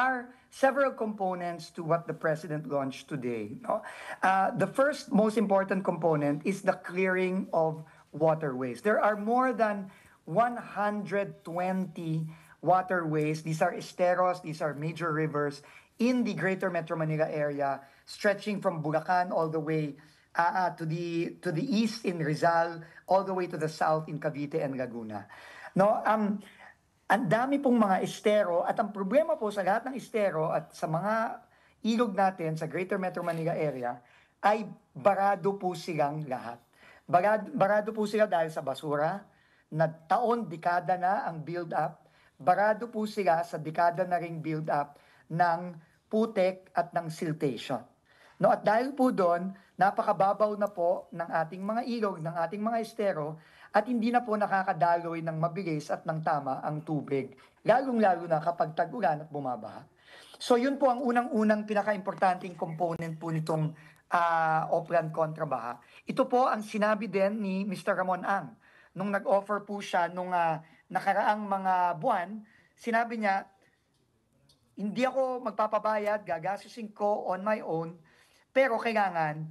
are several components to what the President launched today. No? The first most important component is the clearing of waterways. There are more than 120 waterways. These are esteros, these are major rivers in the Greater Metro Manila area, stretching from Bulacan all the way to the east in Rizal, all the way to the south in Cavite and Laguna. No, ang dami pong mga estero at ang problema po sa lahat ng estero at sa mga ilog natin sa Greater Metro Manila area ay barado po silang lahat. Barado po sila dahil sa basura, na taon, dekada na ang build-up. Barado po sila sa dekada na ring build-up ng putek at ng siltation. No, at dahil po doon, napakababaw na po ng ating mga ilog, ng ating mga estero, at hindi na po nakakadaloy ng mabilis at ng tama ang tubig, lalong-lalo na kapag tag-ulan at bumabaha. So yun po ang unang-unang pinaka-importanting component po nitong Oplan Kontrabaha. Ito po ang sinabi din ni Mr. Ramon Ang. Nung nag-offer po siya nung nakaraang mga buwan, sinabi niya, hindi ako magpapabayad, gagasusin ko on my own, pero kailangan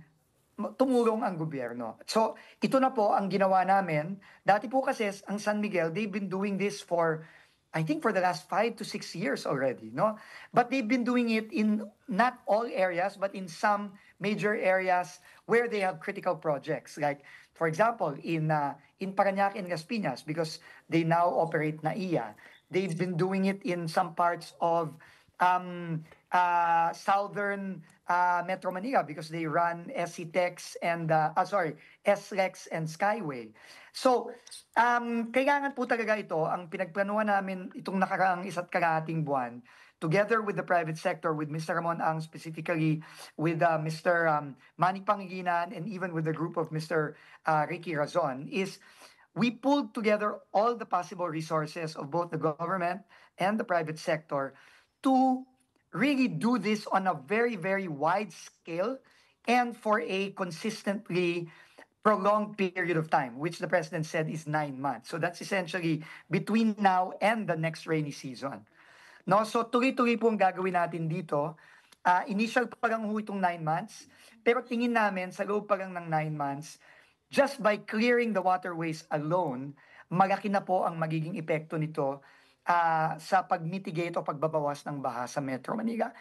tumulong ang gobyerno. So, ito na po ang ginawa namin. Dati po kasi ang San Miguel, they've been doing this for, I think for the last 5 to 6 years already, no? But they've been doing it in not all areas, but in some major areas where they have critical projects. Like, for example, in Parañaque and Las Piñas, because they now operate NAIA. They've been doing it in some parts of southern Metro Manila because they run SCTEX and SLEX and Skyway. So, kailangan po talaga ito, ang pinagplanuhan namin itong nakaraang isa't kalahating buwan, together with the private sector, with Mr. Ramon Ang specifically, with Mr. Manny Pangilinan, and even with the group of Mr. Ricky Razon, is we pulled together all the possible resources of both the government and the private sector to really do this on a very, very wide scale and for a consistently prolonged period of time, which the President said is 9 months. So that's essentially between now and the next rainy season. No, so tuloy-tuloy po ang gagawin natin dito. Initial pa lang ho itong 9 months, pero tingin namin sa loob pa lang ng 9 months, just by clearing the waterways alone, malaki na po ang magiging epekto nito sa pag-mitigate o pagbabawas ng baha sa Metro Manila.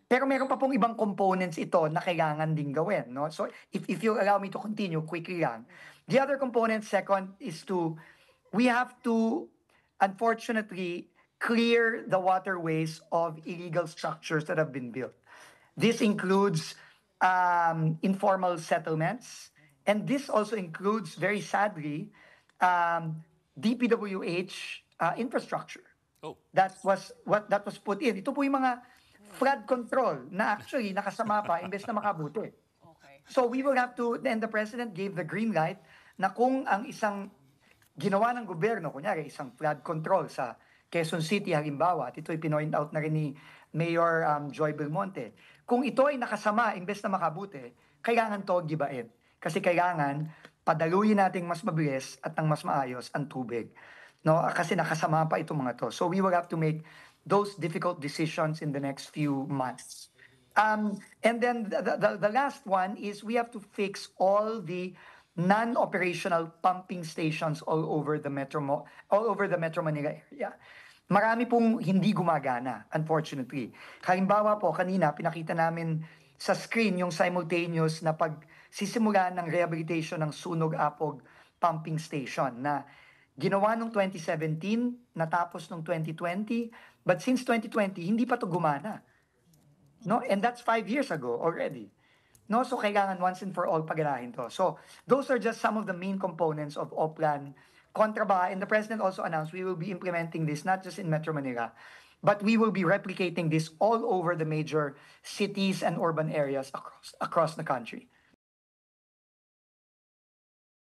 Pero meron pa pong ibang components ito na kailangan ding gawin. No? So if you allow me to continue quickly lang. The other component, second, is we have to, unfortunately, clear the waterways of illegal structures that have been built. This includes informal settlements, and this also includes, very sadly, DPWH infrastructure. Oh. That was put in. Ito po yung mga flood control na actually nakasama pa imbes na makabuti. Okay. So we will have to, then the President gave the green light na kung ang isang ginawa ng gobyerno, kunyari isang flood control sa Quezon City halimbawa, at ito ay pinoint out na rin ni Mayor Joy Belmonte, kung ito ay nakasama imbes na makabuti, kailangan to gibain. Kasi kailangan padaluyin nating mas mabilis at ng mas maayos ang tubig. No, kasi nakasama pa itong mga to. So we will have to make those difficult decisions in the next few months. And then the last one is we have to fix all the non-operational pumping stations all over the Metro Manila area. Marami pong hindi gumagana, unfortunately. Halimbawa po, kanina pinakita namin sa screen yung simultaneous na pagsisimula ng rehabilitation ng Sunog-Apog pumping station na ginawa noong 2017, natapos noong 2020, but since 2020, hindi pa to gumana. No? And that's 5 years ago already. No? So kailangan once and for all paganahin to. So those are just some of the main components of Oplan Kontrabaha. And the President also announced we will be implementing this not just in Metro Manila, but we will be replicating this all over the major cities and urban areas across the country.